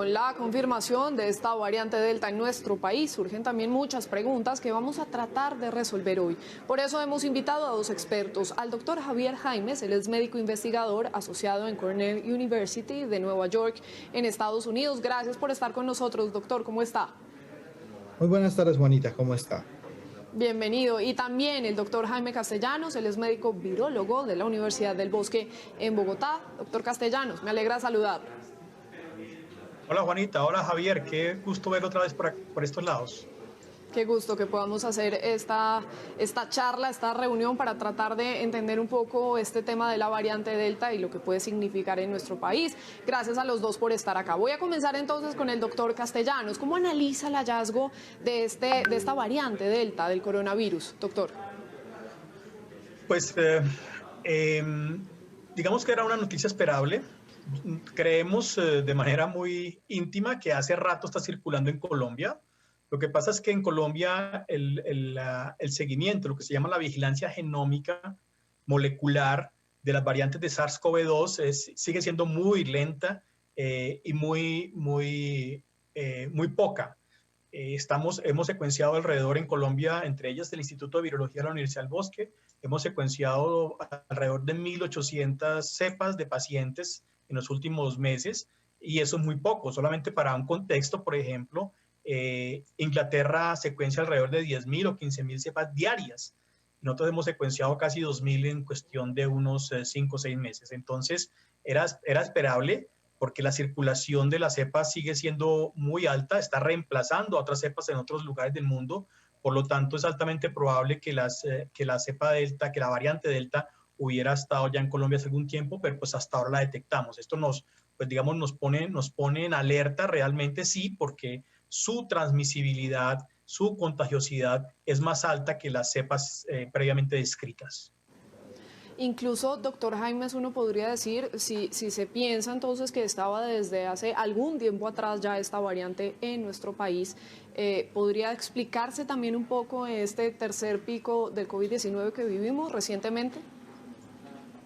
Con la confirmación de esta variante Delta en nuestro país, surgen también muchas preguntas que vamos a tratar de resolver hoy. Por eso hemos invitado a dos expertos, al doctor Javier Jaimes, él es médico investigador asociado en Cornell University de Nueva York, en Estados Unidos. Gracias por estar con nosotros, doctor. ¿Cómo está? Muy buenas tardes, Juanita, ¿cómo está? Bienvenido. Y también el doctor Jaime Castellanos, él es médico virólogo de la Universidad del Bosque en Bogotá. Doctor Castellanos, me alegra saludarlo. Hola Juanita, hola Javier, qué gusto ver otra vez por estos lados. Qué gusto que podamos hacer esta charla, esta reunión para tratar de entender un poco este tema de la variante Delta y lo que puede significar en nuestro país. Gracias a los dos por estar acá. Voy a comenzar entonces con el doctor Castellanos. ¿Cómo analiza el hallazgo de esta variante Delta del coronavirus, doctor? Pues digamos que era una noticia esperable. Creemos de manera muy íntima que hace rato está circulando en Colombia. Lo que pasa es que en Colombia el seguimiento, lo que se llama la vigilancia genómica molecular de las variantes de SARS-CoV-2 sigue siendo muy lenta y muy poca. Hemos secuenciado alrededor en Colombia, entre ellas el Instituto de Virología de la Universidad del Bosque, hemos secuenciado alrededor de 1.800 cepas de pacientes en los últimos meses, y eso es muy poco. Solamente para un contexto, por ejemplo, Inglaterra secuencia alrededor de 10.000 o 15.000 cepas diarias. Nosotros hemos secuenciado casi 2.000 en cuestión de unos 5 o 6 meses. Entonces, era esperable, porque la circulación de las cepas sigue siendo muy alta, está reemplazando a otras cepas en otros lugares del mundo. Por lo tanto, es altamente probable que la cepa Delta, que la variante Delta hubiera estado ya en Colombia hace algún tiempo, pero pues hasta ahora la detectamos. Esto nos pone en alerta realmente, sí, porque su transmisibilidad, su contagiosidad es más alta que las cepas previamente descritas. Incluso, doctor Jaimes, uno podría decir, si se piensa entonces que estaba desde hace algún tiempo atrás ya esta variante en nuestro país, ¿podría explicarse también un poco este tercer pico del COVID-19 que vivimos recientemente?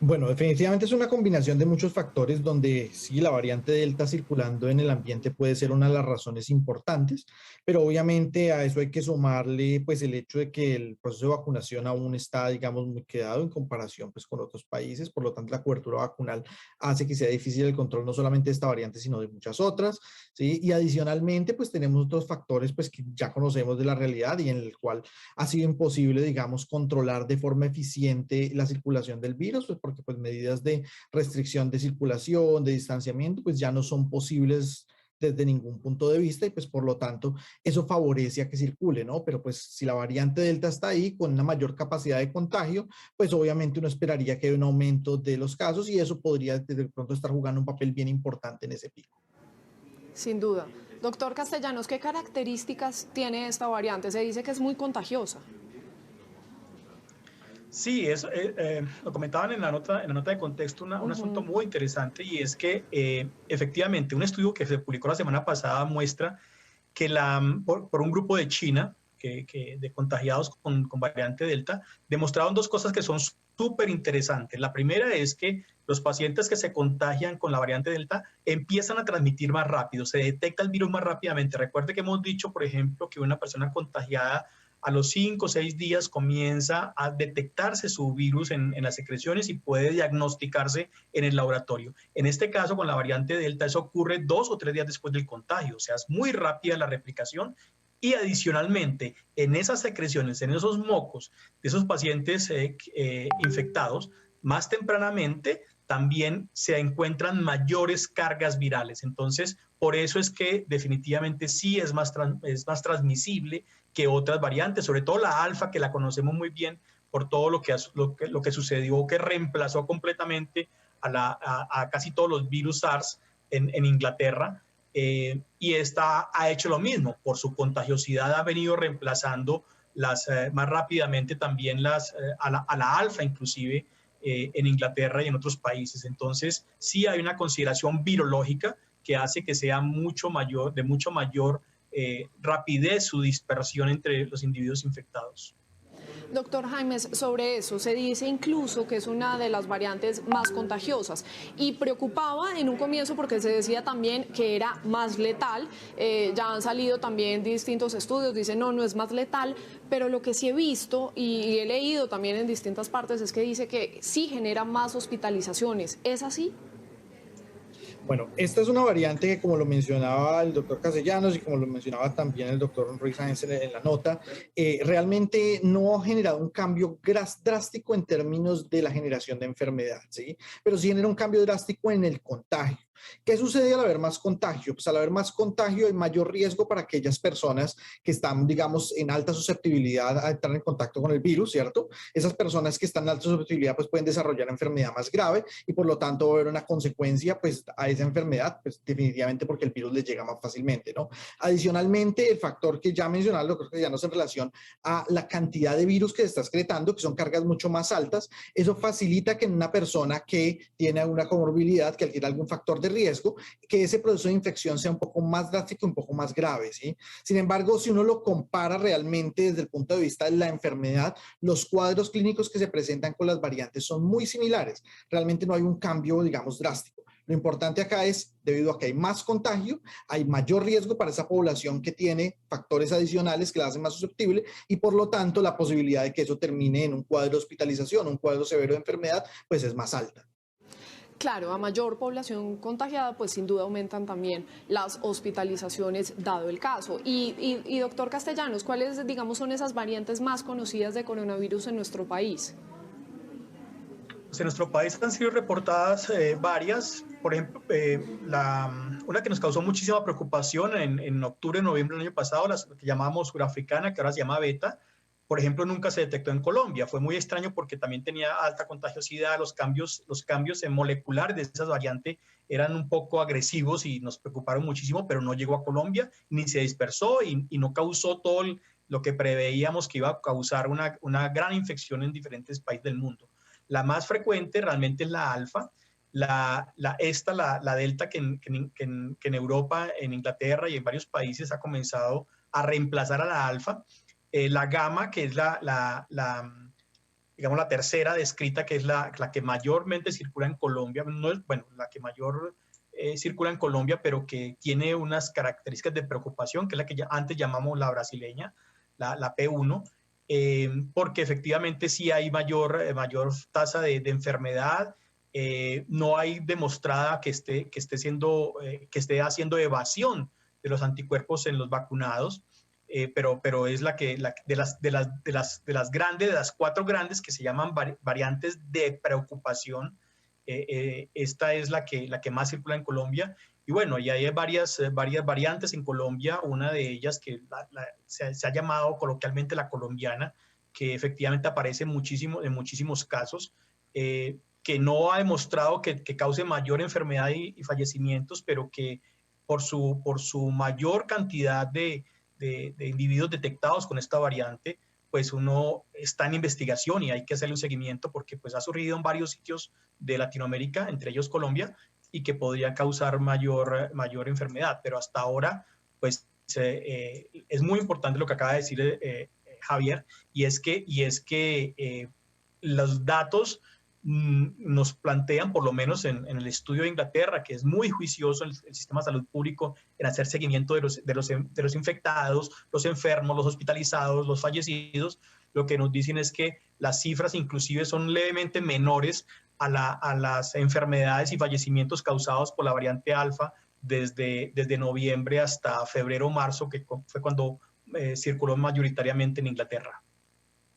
Bueno, definitivamente es una combinación de muchos factores donde sí, la variante Delta circulando en el ambiente puede ser una de las razones importantes, pero obviamente a eso hay que sumarle pues el hecho de que el proceso de vacunación aún está, digamos, muy quedado en comparación pues con otros países. Por lo tanto la cobertura vacunal hace que sea difícil el control no solamente de esta variante, sino de muchas otras, ¿sí? Y adicionalmente pues tenemos otros factores pues que ya conocemos de la realidad y en el cual ha sido imposible, digamos, controlar de forma eficiente la circulación del virus, pues porque pues medidas de restricción de circulación, de distanciamiento, pues ya no son posibles desde ningún punto de vista y pues por lo tanto eso favorece a que circule, ¿no? Pero pues si la variante Delta está ahí con una mayor capacidad de contagio, pues obviamente uno esperaría que haya un aumento de los casos y eso podría de pronto estar jugando un papel bien importante en ese pico. Sin duda. Doctor Castellanos, ¿qué características tiene esta variante? Se dice que es muy contagiosa. Sí, lo comentaban en la nota de contexto, un asunto muy interesante, y es que efectivamente un estudio que se publicó la semana pasada muestra que por un grupo de China de contagiados con variante Delta, demostraron dos cosas que son súper interesantes. La primera es que los pacientes que se contagian con la variante Delta empiezan a transmitir más rápido, se detecta el virus más rápidamente. Recuerde que hemos dicho, por ejemplo, que una persona contagiada a los 5 o 6 días comienza a detectarse su virus en las secreciones y puede diagnosticarse en el laboratorio. En este caso, con la variante Delta, eso ocurre 2 o 3 días después del contagio, o sea, es muy rápida la replicación. Y adicionalmente, en esas secreciones, en esos mocos de esos pacientes infectados, más tempranamente también se encuentran mayores cargas virales. Entonces, por eso es que definitivamente sí es más transmisible que otras variantes, sobre todo la alfa, que la conocemos muy bien por todo lo que sucedió, que reemplazó completamente a casi todos los virus SARS en Inglaterra. Y esta ha hecho lo mismo, por su contagiosidad ha venido reemplazando más rápidamente también a la alfa inclusive en Inglaterra y en otros países. Entonces sí hay una consideración virológica que hace que sea de mucho mayor rapidez su dispersión entre los individuos infectados. Doctor Jaimes, sobre eso se dice incluso que es una de las variantes más contagiosas y preocupaba en un comienzo porque se decía también que era más letal. Ya han salido también distintos estudios, dicen no, no es más letal, pero lo que sí he visto y he leído también en distintas partes es que dice que sí genera más hospitalizaciones. ¿Es así? Bueno, esta es una variante que, como lo mencionaba el doctor Castellanos y como lo mencionaba también el doctor Ruiz Sáenz en la nota, realmente no ha generado un cambio drástico en términos de la generación de enfermedad, ¿sí? Pero sí genera un cambio drástico en el contagio. ¿Qué sucede al haber más contagio? Pues al haber más contagio hay mayor riesgo para aquellas personas que están, digamos, en alta susceptibilidad a entrar en contacto con el virus, ¿cierto? Esas personas que están en alta susceptibilidad pues pueden desarrollar enfermedad más grave y por lo tanto va a haber una consecuencia pues a esa enfermedad, pues definitivamente porque el virus les llega más fácilmente, ¿no? Adicionalmente, el factor que ya mencionaba el doctor Castellanos en relación a la cantidad de virus que se está excretando, que son cargas mucho más altas, eso facilita que en una persona que tiene alguna comorbilidad, que adquiere algún factor de riesgo, que ese proceso de infección sea un poco más drástico, un poco más grave, ¿sí? Sin embargo, si uno lo compara realmente desde el punto de vista de la enfermedad, los cuadros clínicos que se presentan con las variantes son muy similares. Realmente no hay un cambio, digamos, drástico. Lo importante acá es, debido a que hay más contagio, hay mayor riesgo para esa población que tiene factores adicionales que la hacen más susceptible y por lo tanto la posibilidad de que eso termine en un cuadro de hospitalización, un cuadro severo de enfermedad, pues es más alta. Claro, a mayor población contagiada, pues sin duda aumentan también las hospitalizaciones, dado el caso. Y doctor Castellanos, ¿cuáles, digamos, son esas variantes más conocidas de coronavirus en nuestro país? Pues en nuestro país han sido reportadas varias. Por ejemplo, una que nos causó muchísima preocupación en octubre, noviembre del año pasado, la que llamábamos surafricana, que ahora se llama beta, por ejemplo, nunca se detectó en Colombia. Fue muy extraño porque también tenía alta contagiosidad, los cambios en moleculares de esa variante eran un poco agresivos y nos preocuparon muchísimo, pero no llegó a Colombia, ni se dispersó y no causó todo lo que preveíamos que iba a causar una gran infección en diferentes países del mundo. La más frecuente realmente es la alfa, la delta que en Europa, en Inglaterra y en varios países ha comenzado a reemplazar a la alfa. La gamma, que es digamos, la tercera descrita, que es la que mayormente circula en Colombia, no es, bueno, la que mayor circula en Colombia, pero que tiene unas características de preocupación, que es la que antes llamamos la brasileña, la P1, porque efectivamente sí hay mayor tasa de enfermedad, no hay demostrada que esté haciendo evasión de los anticuerpos en los vacunados. Pero es de las grandes, de las 4 grandes que se llaman variantes de preocupación, esta es la que más circula en Colombia. Y bueno, y hay varias variantes en Colombia, una de ellas que se ha llamado coloquialmente la colombiana, que efectivamente aparece en muchísimos casos, que no ha demostrado que cause mayor enfermedad y fallecimientos, pero que por su mayor cantidad de individuos detectados con esta variante, pues uno está en investigación y hay que hacerle un seguimiento porque pues ha surgido en varios sitios de Latinoamérica, entre ellos Colombia, y que podría causar mayor enfermedad. Pero hasta ahora, pues es muy importante lo que acaba de decir Javier, y es que los datos nos plantean, por lo menos en el estudio de Inglaterra, que es muy juicioso el sistema de salud público en hacer seguimiento de los infectados, los enfermos, los hospitalizados, los fallecidos, lo que nos dicen es que las cifras inclusive son levemente menores a las enfermedades y fallecimientos causados por la variante alfa desde noviembre hasta febrero o marzo, que fue cuando circuló mayoritariamente en Inglaterra.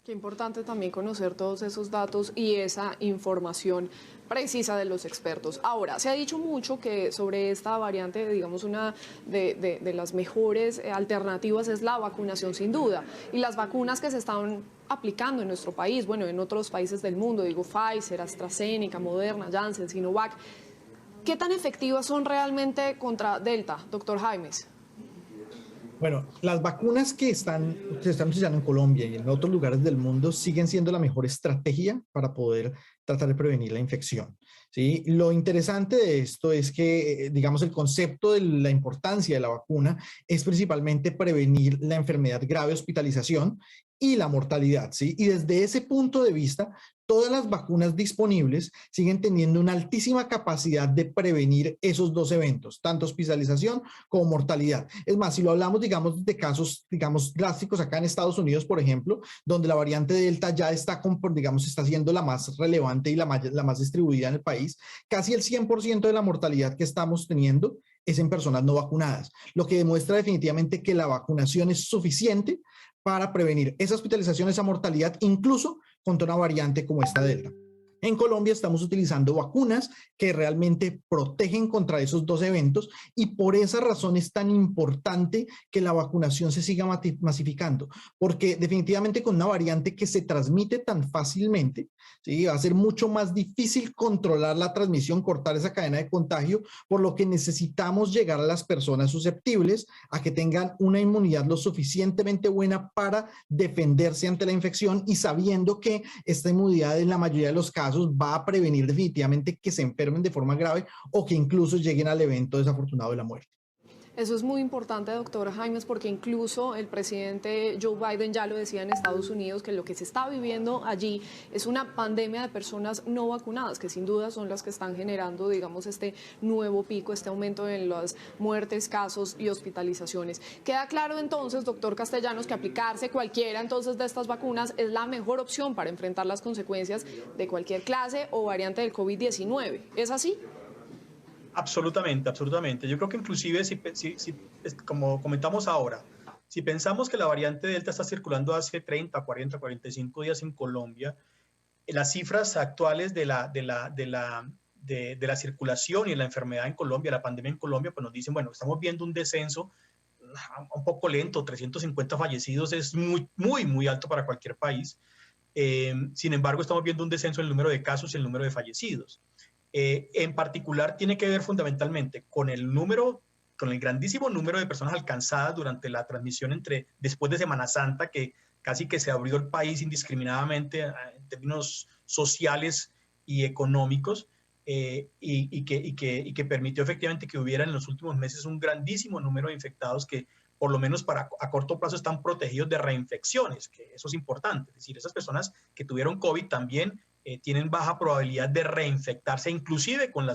Qué importante también conocer todos esos datos y esa información precisa de los expertos. Ahora, se ha dicho mucho que sobre esta variante, digamos, una de las mejores alternativas es la vacunación, sin duda. Y las vacunas que se están aplicando en nuestro país, bueno, en otros países del mundo, digo Pfizer, AstraZeneca, Moderna, Janssen, Sinovac, ¿qué tan efectivas son realmente contra Delta, doctor Jaimes? Bueno, las vacunas que se están utilizando en Colombia y en otros lugares del mundo siguen siendo la mejor estrategia para poder tratar de prevenir la infección. ¿sí? Lo interesante de esto es que, digamos, el concepto de la importancia de la vacuna es principalmente prevenir la enfermedad grave, hospitalización y la mortalidad, ¿sí? Y desde ese punto de vista, todas las vacunas disponibles siguen teniendo una altísima capacidad de prevenir esos dos eventos, tanto hospitalización como mortalidad. Es más, si lo hablamos, digamos, de casos, digamos, drásticos acá en Estados Unidos, por ejemplo, donde la variante Delta ya está, digamos, está siendo la más relevante y la más distribuida en el país, casi el 100% de la mortalidad que estamos teniendo es en personas no vacunadas, lo que demuestra definitivamente que la vacunación es suficiente para prevenir esa hospitalización, esa mortalidad, incluso contra una variante como esta Delta. En Colombia estamos utilizando vacunas que realmente protegen contra esos dos eventos y por esa razón es tan importante que la vacunación se siga masificando, porque definitivamente con una variante que se transmite tan fácilmente, ¿sí? Va a ser mucho más difícil controlar la transmisión, cortar esa cadena de contagio, por lo que necesitamos llegar a las personas susceptibles a que tengan una inmunidad lo suficientemente buena para defenderse ante la infección y sabiendo que esta inmunidad en la mayoría de los casos va a prevenir definitivamente que se enfermen de forma grave o que incluso lleguen al evento desafortunado de la muerte. Eso es muy importante, doctor Jaimes, porque incluso el presidente Joe Biden ya lo decía en Estados Unidos, que lo que se está viviendo allí es una pandemia de personas no vacunadas, que sin duda son las que están generando, digamos, este nuevo pico, este aumento en las muertes, casos y hospitalizaciones. Queda claro entonces, doctor Castellanos, que aplicarse cualquiera entonces de estas vacunas es la mejor opción para enfrentar las consecuencias de cualquier clase o variante del COVID-19. ¿Es así? Absolutamente, absolutamente. Yo creo que inclusive, como comentamos ahora, si pensamos que la variante Delta está circulando hace 30, 40, 45 días en Colombia, las cifras actuales de la circulación y la enfermedad en Colombia, la pandemia en Colombia, pues nos dicen, bueno, estamos viendo un descenso un poco lento, 350 fallecidos es muy, muy, muy alto para cualquier país. Sin embargo, estamos viendo un descenso en el número de casos y el número de fallecidos. En particular tiene que ver fundamentalmente con el grandísimo número de personas alcanzadas durante la transmisión después de Semana Santa, que casi que se abrió el país indiscriminadamente en términos sociales y económicos, y que permitió efectivamente que hubiera en los últimos meses un grandísimo número de infectados que por lo menos a corto plazo están protegidos de reinfecciones, que eso es importante. Es decir, esas personas que tuvieron COVID también tienen baja probabilidad de reinfectarse, inclusive con la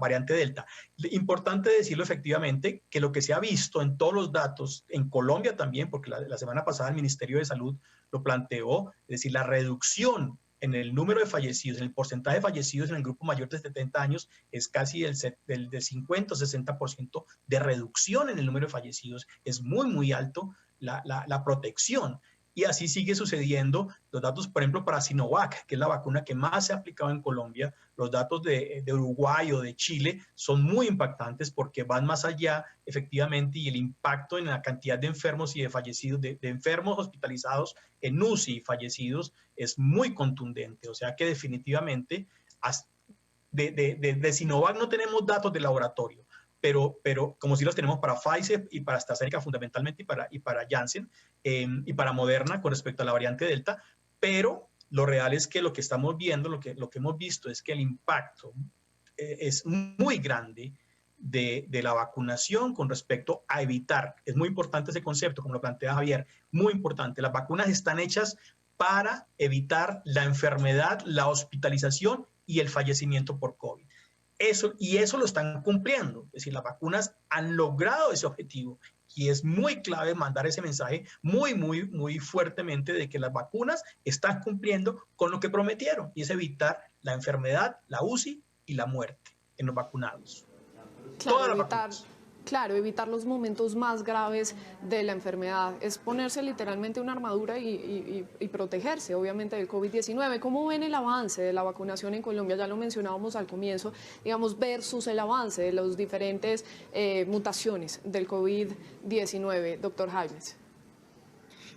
variante Delta. Importante decirlo efectivamente que lo que se ha visto en todos los datos, en Colombia también, porque la semana pasada el Ministerio de Salud lo planteó, es decir, la reducción en el número de fallecidos, en el porcentaje de fallecidos en el grupo mayor de 70 años es casi del 50 o 60% de reducción en el número de fallecidos. Es muy, muy alto la protección. Y así sigue sucediendo. Los datos, por ejemplo, para Sinovac, que es la vacuna que más se ha aplicado en Colombia, los datos de Uruguay o de Chile son muy impactantes porque van más allá, efectivamente, y el impacto en la cantidad de enfermos y de fallecidos, de enfermos hospitalizados en UCI y fallecidos, es muy contundente. O sea que definitivamente de Sinovac no tenemos datos de laboratorio, pero como si los tenemos para Pfizer y para AstraZeneca fundamentalmente y para Janssen y para Moderna con respecto a la variante Delta, pero lo real es que lo que estamos viendo, lo que hemos visto es que el impacto es muy grande de la vacunación con respecto a evitar. Es muy importante ese concepto, como lo plantea Javier, muy importante. Las vacunas están hechas para evitar la enfermedad, la hospitalización y el fallecimiento por COVID. Eso lo están cumpliendo, es decir, las vacunas han logrado ese objetivo y es muy clave mandar ese mensaje muy, muy, muy fuertemente de que las vacunas están cumpliendo con lo que prometieron y es evitar la enfermedad, la UCI y la muerte en los vacunados. Claro, evitar los momentos más graves de la enfermedad es ponerse literalmente una armadura y protegerse, obviamente, del COVID-19. ¿Cómo ven el avance de la vacunación en Colombia? Ya lo mencionábamos al comienzo, digamos, versus el avance de las diferentes mutaciones del COVID-19, doctor Jaimes.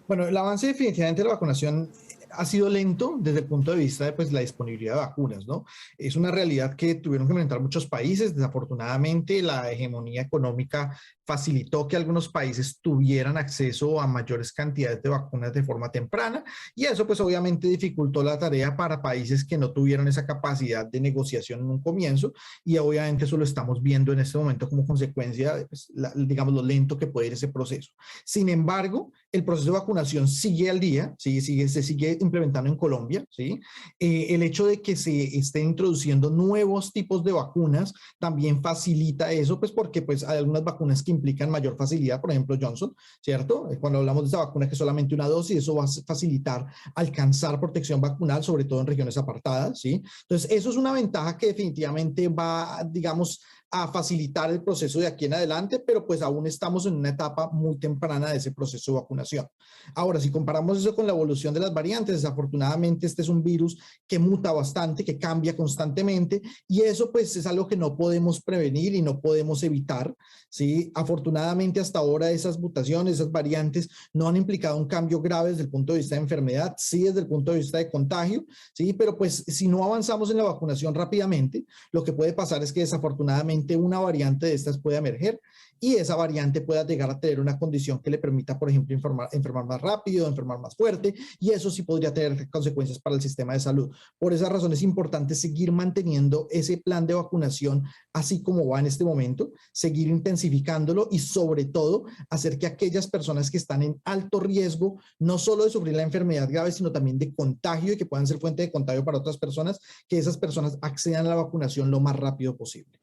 Bueno, el avance definitivamente de la vacunación ha sido lento desde el punto de vista de pues, la disponibilidad de vacunas, ¿no? Es una realidad que tuvieron que enfrentar muchos países. Desafortunadamente, la hegemonía económica facilitó que algunos países tuvieran acceso a mayores cantidades de vacunas de forma temprana y eso pues obviamente dificultó la tarea para países que no tuvieron esa capacidad de negociación en un comienzo y obviamente eso lo estamos viendo en este momento como consecuencia de pues, digamos lo lento que puede ir ese proceso. Sin embargo, el proceso de vacunación sigue al día, ¿sí? Se sigue implementando en Colombia, ¿sí? El hecho de que se estén introduciendo nuevos tipos de vacunas también facilita eso, pues porque pues hay algunas vacunas que implican mayor facilidad, por ejemplo Johnson, ¿cierto? Cuando hablamos de esa vacuna que es solamente una dosis, eso va a facilitar alcanzar protección vacunal, sobre todo en regiones apartadas, ¿sí? Entonces, eso es una ventaja que definitivamente va, digamos, a facilitar el proceso de aquí en adelante, pero pues aún estamos en una etapa muy temprana de ese proceso de vacunación. Ahora, si comparamos eso con la evolución de las variantes, desafortunadamente este es un virus que muta bastante, que cambia constantemente y eso pues es algo que no podemos prevenir y no podemos evitar, ¿sí? Afortunadamente hasta ahora esas mutaciones, esas variantes no han implicado un cambio grave desde el punto de vista de enfermedad, sí desde el punto de vista de contagio, ¿sí? Pero pues si no avanzamos en la vacunación rápidamente, lo que puede pasar es que desafortunadamente una variante de estas puede emerger y esa variante pueda llegar a tener una condición que le permita, por ejemplo, enfermar más rápido, enfermar más fuerte, y eso sí podría tener consecuencias para el sistema de salud. Por esa razón es importante seguir manteniendo ese plan de vacunación así como va en este momento, seguir intensificándolo y sobre todo hacer que aquellas personas que están en alto riesgo, no solo de sufrir la enfermedad grave, sino también de contagio y que puedan ser fuente de contagio para otras personas, que esas personas accedan a la vacunación lo más rápido posible.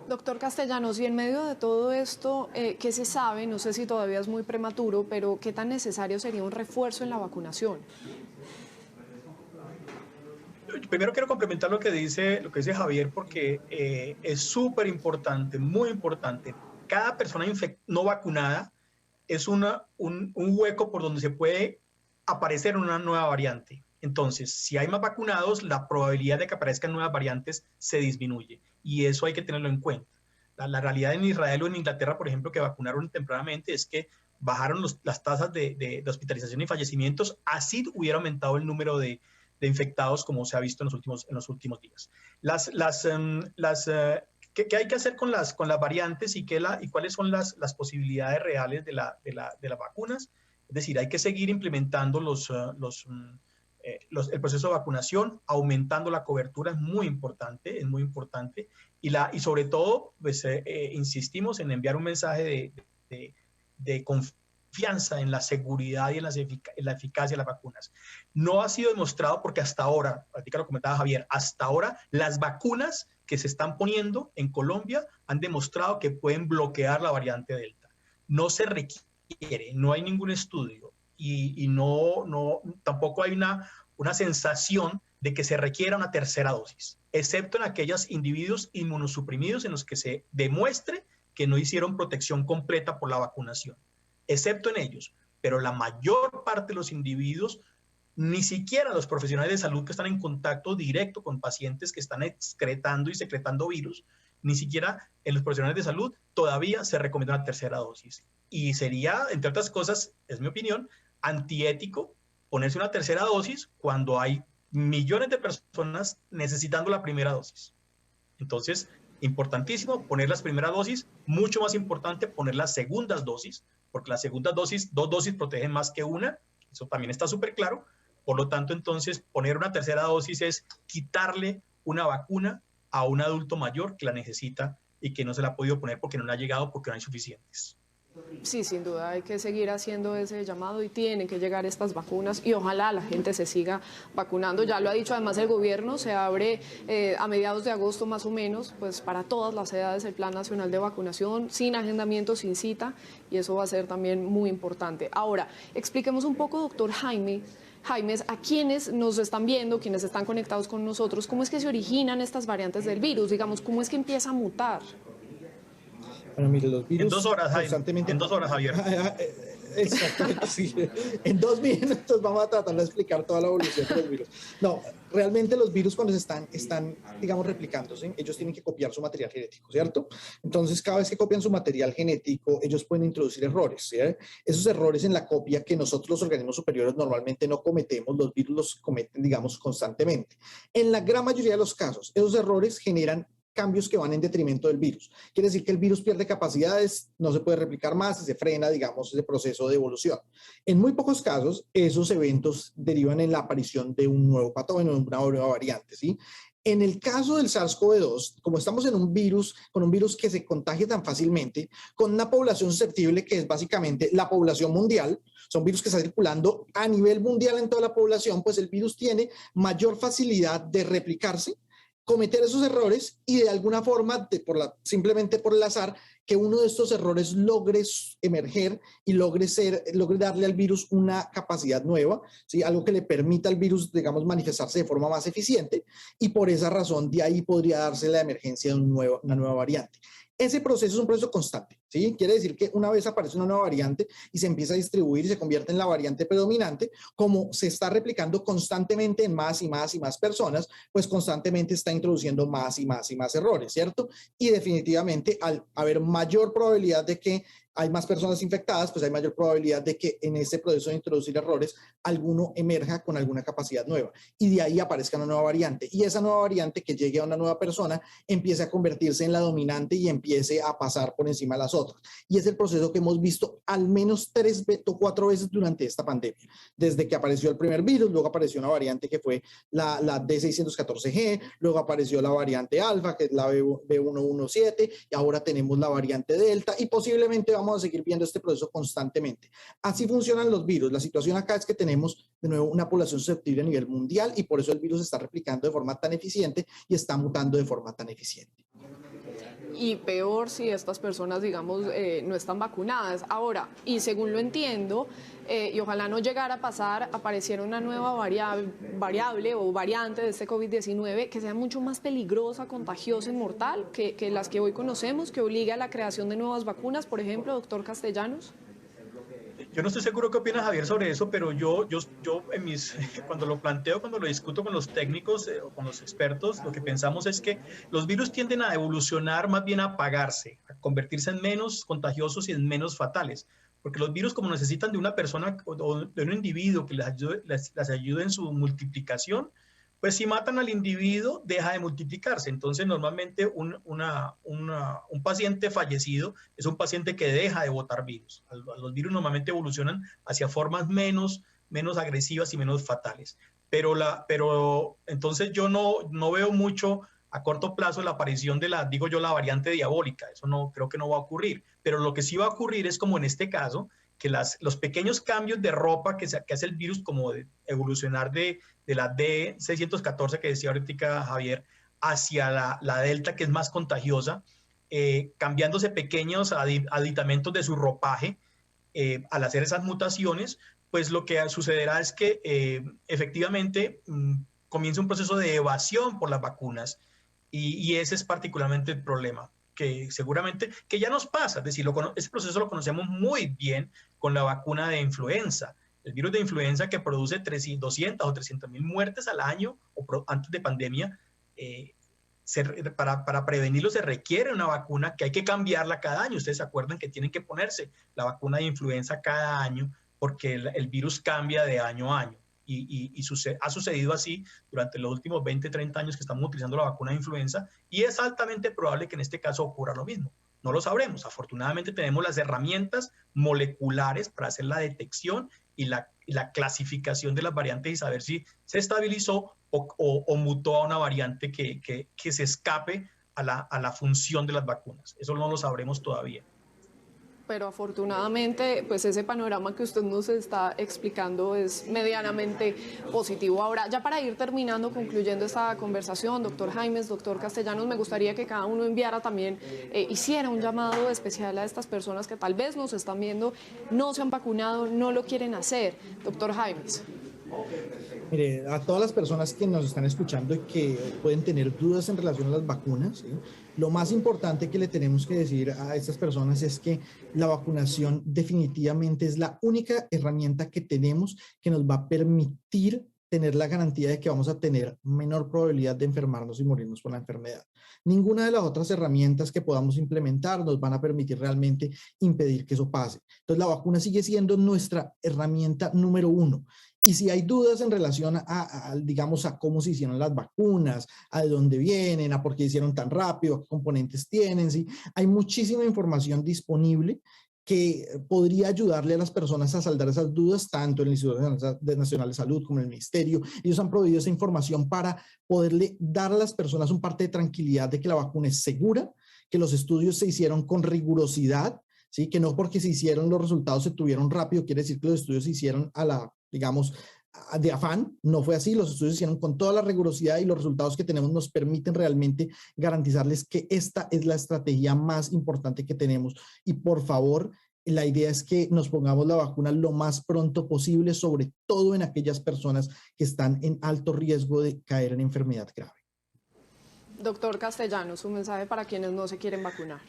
Doctor Castellanos, y en medio de todo esto, ¿qué se sabe? No sé si todavía es muy prematuro, pero ¿qué tan necesario sería un refuerzo en la vacunación? Primero quiero complementar lo que dice Javier, porque es súper importante, muy importante. Cada persona no vacunada es un hueco por donde se puede aparecer una nueva variante. Entonces, si hay más vacunados, la probabilidad de que aparezcan nuevas variantes se disminuye. Y eso hay que tenerlo en cuenta. La realidad en Israel o en Inglaterra, por ejemplo, que vacunaron tempranamente, es que bajaron las tasas de hospitalización y fallecimientos, así hubiera aumentado el número de infectados como se ha visto en los últimos días. ¿Qué hay que hacer con las variantes y cuáles son las posibilidades reales de las vacunas? Es decir, hay que seguir implementando el proceso de vacunación, aumentando la cobertura es muy importante, y sobre todo, pues, insistimos en enviar un mensaje de confianza en la seguridad y en la eficacia de las vacunas. No ha sido demostrado porque hasta ahora, así que lo comentaba Javier, hasta ahora las vacunas que se están poniendo en Colombia han demostrado que pueden bloquear la variante Delta. No se requiere, no hay ningún estudio y tampoco hay una sensación de que se requiera una tercera dosis, excepto en aquellos individuos inmunosuprimidos en los que se demuestre que no hicieron protección completa por la vacunación, excepto en ellos. Pero la mayor parte de los individuos, ni siquiera los profesionales de salud que están en contacto directo con pacientes que están excretando y secretando virus, ni siquiera en los profesionales de salud todavía se recomienda una tercera dosis. Y sería, entre otras cosas, es mi opinión, antiético ponerse una tercera dosis cuando hay millones de personas necesitando la primera dosis. Entonces, importantísimo poner las primeras dosis, mucho más importante poner las segundas dosis, porque las segundas dosis, 2 dosis protegen más que una, eso también está súper claro. Por lo tanto, entonces, poner una tercera dosis es quitarle una vacuna a un adulto mayor que la necesita y que no se la ha podido poner porque no le ha llegado, porque no hay suficientes. Sí, sin duda hay que seguir haciendo ese llamado y tienen que llegar estas vacunas y ojalá la gente se siga vacunando. Ya lo ha dicho además el gobierno, se abre a mediados de agosto más o menos, pues para todas las edades el Plan Nacional de Vacunación, sin agendamiento, sin cita, y eso va a ser también muy importante. Ahora, expliquemos un poco, doctor Jaimes, a quienes nos están viendo, quienes están conectados con nosotros, cómo es que se originan estas variantes del virus, digamos, cómo es que empieza a mutar. Bueno, mire, los virus en 2 horas, constantemente... En 2 horas, Javier. Exactamente, sí. En 2 minutos vamos a tratar de explicar toda la evolución de los virus. No, realmente los virus cuando están, digamos, replicándose, ellos tienen que copiar su material genético, ¿cierto? Entonces, cada vez que copian su material genético, ellos pueden introducir errores, ¿sí? Esos errores en la copia que nosotros los organismos superiores normalmente no cometemos, los virus los cometen, digamos, constantemente. En la gran mayoría de los casos, esos errores generan cambios que van en detrimento del virus. Quiere decir que el virus pierde capacidades, no se puede replicar más y se frena, digamos, ese proceso de evolución. En muy pocos casos, esos eventos derivan en la aparición de un nuevo patógeno, una nueva variante, ¿sí? En el caso del SARS-CoV-2, como estamos en un virus, con un virus que se contagia tan fácilmente, con una población susceptible que es básicamente la población mundial, son virus que está circulando a nivel mundial en toda la población, pues el virus tiene mayor facilidad de replicarse, cometer esos errores y de alguna forma, simplemente por el azar, que uno de estos errores logre emerger y logre darle al virus una capacidad nueva, ¿sí? Algo que le permita al virus, digamos, manifestarse de forma más eficiente, y por esa razón de ahí podría darse la emergencia de una nueva variante. Ese proceso es un proceso constante, ¿sí? Quiere decir que una vez aparece una nueva variante y se empieza a distribuir y se convierte en la variante predominante, como se está replicando constantemente en más y más y más personas, pues constantemente está introduciendo más y más y más errores, ¿cierto? Y definitivamente al haber mayor probabilidad de que hay más personas infectadas, pues hay mayor probabilidad de que en ese proceso de introducir errores, alguno emerja con alguna capacidad nueva y de ahí aparezca una nueva variante. Y esa nueva variante que llegue a una nueva persona empiece a convertirse en la dominante y empiece a pasar por encima de las otras. Y es el proceso que hemos visto al menos 3 o 4 veces durante esta pandemia. Desde que apareció el primer virus, luego apareció una variante que fue la D614G, luego apareció la variante alfa, que es la B117, y ahora tenemos la variante delta y posiblemente vamos a seguir viendo este proceso constantemente. Así funcionan los virus. La situación acá es que tenemos de nuevo una población susceptible a nivel mundial y por eso el virus está replicando de forma tan eficiente y está mutando de forma tan eficiente. Y peor si estas personas, digamos, no están vacunadas. Ahora, y según lo entiendo, y ojalá no llegara a pasar, apareciera una nueva variable o variante de este COVID-19 que sea mucho más peligrosa, contagiosa y mortal que las que hoy conocemos, que obliga a la creación de nuevas vacunas, por ejemplo, doctor Castellanos. Yo no estoy seguro qué opina Javier sobre eso, pero yo cuando lo planteo, cuando lo discuto con los técnicos o con los expertos, lo que pensamos es que los virus tienden a evolucionar, más bien a apagarse, a convertirse en menos contagiosos y en menos fatales. Porque los virus, como necesitan de una persona o de un individuo que les ayude en su multiplicación, pues si matan al individuo, deja de multiplicarse. Entonces, normalmente un paciente fallecido es un paciente que deja de botar virus. Los virus normalmente evolucionan hacia formas menos agresivas y menos fatales. Pero entonces yo no veo mucho a corto plazo la aparición de la variante diabólica. Eso no, creo que no va a ocurrir. Pero lo que sí va a ocurrir es, como en este caso, que los pequeños cambios de ropa que hace el virus, como de evolucionar de la D614 que decía ahorita Javier, hacia la delta, que es más contagiosa, cambiándose pequeños aditamentos de su ropaje, al hacer esas mutaciones, pues lo que sucederá es que efectivamente comienza un proceso de evasión por las vacunas y ese es particularmente el problema, que seguramente, que ya nos pasa, es decir, ese proceso lo conocemos muy bien con la vacuna de influenza. El virus de influenza que produce 200 o 300,000 muertes al año o antes de pandemia, para prevenirlo se requiere una vacuna que hay que cambiarla cada año. Ustedes se acuerdan que tienen que ponerse la vacuna de influenza cada año porque el virus cambia de año a año. Ha sucedido así durante los últimos 20, 30 años que estamos utilizando la vacuna de influenza y es altamente probable que en este caso ocurra lo mismo. No lo sabremos. Afortunadamente tenemos las herramientas moleculares para hacer la detección y la clasificación de las variantes y saber si se estabilizó o mutó a una variante que se escape a la función de las vacunas. Eso no lo sabremos todavía. Pero afortunadamente, pues ese panorama que usted nos está explicando es medianamente positivo. Ahora, ya para ir terminando, concluyendo esta conversación, doctor Jaimes, doctor Castellanos, me gustaría que cada uno enviara también, hiciera un llamado especial a estas personas que tal vez nos están viendo, no se han vacunado, no lo quieren hacer. Doctor Jaimes. Mire, a todas las personas que nos están escuchando y que pueden tener dudas en relación a las vacunas, ¿sí? Lo más importante que le tenemos que decir a estas personas es que la vacunación definitivamente es la única herramienta que tenemos que nos va a permitir tener la garantía de que vamos a tener menor probabilidad de enfermarnos y morirnos por la enfermedad. Ninguna de las otras herramientas que podamos implementar nos van a permitir realmente impedir que eso pase. Entonces, la vacuna sigue siendo nuestra herramienta número uno. Y si hay dudas en relación digamos, a cómo se hicieron las vacunas, a de dónde vienen, a por qué hicieron tan rápido, a qué componentes tienen, ¿sí? Hay muchísima información disponible que podría ayudarle a las personas a saldar esas dudas, tanto en el Instituto Nacional de Salud como en el Ministerio. Ellos han proveído esa información para poderle dar a las personas un parte de tranquilidad de que la vacuna es segura, que los estudios se hicieron con rigurosidad, ¿sí? Que no porque se hicieron los resultados se tuvieron rápido, quiere decir que los estudios se hicieron digamos, de afán. No fue así, los estudios se hicieron con toda la rigurosidad y los resultados que tenemos nos permiten realmente garantizarles que esta es la estrategia más importante que tenemos. Y por favor, la idea es que nos pongamos la vacuna lo más pronto posible, sobre todo en aquellas personas que están en alto riesgo de caer en enfermedad grave. Doctor Castellanos, un mensaje para quienes no se quieren vacunar.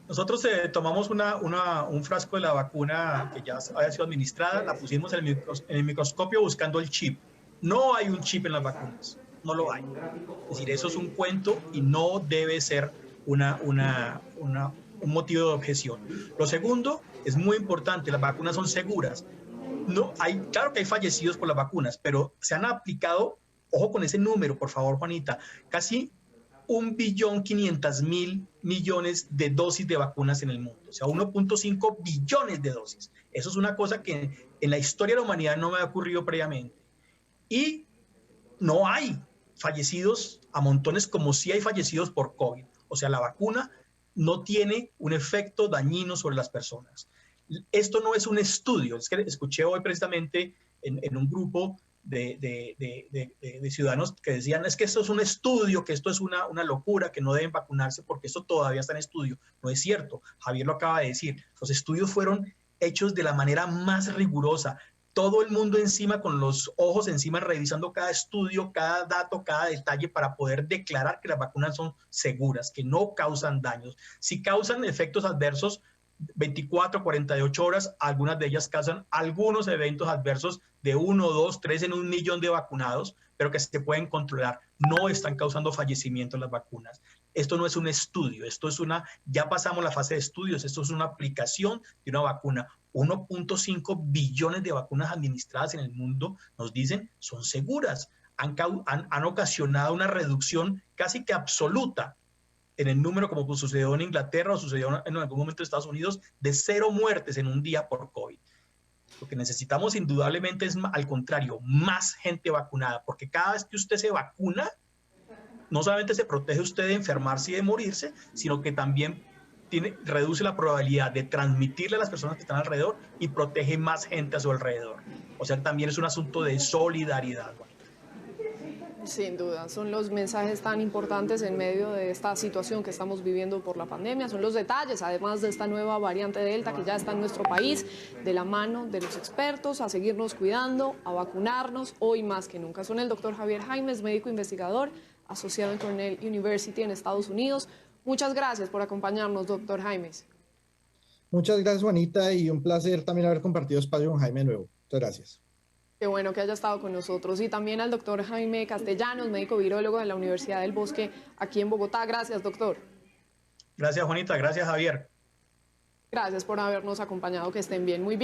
Nosotros tomamos un frasco de la vacuna que ya había sido administrada, la pusimos en el microscopio buscando el chip. No hay un chip en las vacunas, no lo hay. Es decir, eso es un cuento y no debe ser un motivo de objeción. Lo segundo, es muy importante, las vacunas son seguras. Claro que hay fallecidos por las vacunas, pero se han aplicado, ojo con ese número, por favor, Juanita, casi 1.500.000.000.000 de dosis de vacunas en el mundo, o sea, 1.5 billones de dosis. Eso es una cosa que en la historia de la humanidad no me ha ocurrido previamente. Y no hay fallecidos a montones como sí hay fallecidos por COVID. O sea, la vacuna no tiene un efecto dañino sobre las personas. Esto no es un estudio. Es que escuché hoy precisamente en un grupo de ciudadanos que decían, es que esto es un estudio, que esto es una locura, que no deben vacunarse porque esto todavía está en estudio. No es cierto, Javier lo acaba de decir, los estudios fueron hechos de la manera más rigurosa, todo el mundo encima, con los ojos encima, revisando cada estudio, cada dato, cada detalle para poder declarar que las vacunas son seguras, que no causan daños. Si causan efectos adversos, 24, 48 horas, algunas de ellas causan algunos eventos adversos de 1, 2, 3 en 1 millón de vacunados, pero que se pueden controlar. No están causando fallecimiento las vacunas. Esto no es un estudio, ya pasamos la fase de estudios, esto es una aplicación de una vacuna. 1.5 billones de vacunas administradas en el mundo, nos dicen, son seguras. Han ocasionado una reducción casi que absoluta en el número, como sucedió en Inglaterra o sucedió en algún momento en Estados Unidos, de 0 muertes en un día por COVID. Lo que necesitamos indudablemente es, al contrario, más gente vacunada, porque cada vez que usted se vacuna, no solamente se protege usted de enfermarse y de morirse, sino que también reduce la probabilidad de transmitirle a las personas que están alrededor y protege más gente a su alrededor. O sea, también es un asunto de solidaridad. Sin duda, son los mensajes tan importantes en medio de esta situación que estamos viviendo por la pandemia, son los detalles, además de esta nueva variante Delta que ya está en nuestro país, de la mano de los expertos, a seguirnos cuidando, a vacunarnos, hoy más que nunca. Son el doctor Javier Jaimes, médico investigador, asociado en Cornell University en Estados Unidos. Muchas gracias por acompañarnos, doctor Jaimes. Muchas gracias, Juanita, y un placer también haber compartido espacio con Jaime de nuevo. Muchas gracias. Qué bueno que haya estado con nosotros. Y también al doctor Jaime Castellanos, médico virólogo de la Universidad del Bosque, aquí en Bogotá. Gracias, doctor. Gracias, Juanita. Gracias, Javier. Gracias por habernos acompañado. Que estén bien. Muy bien.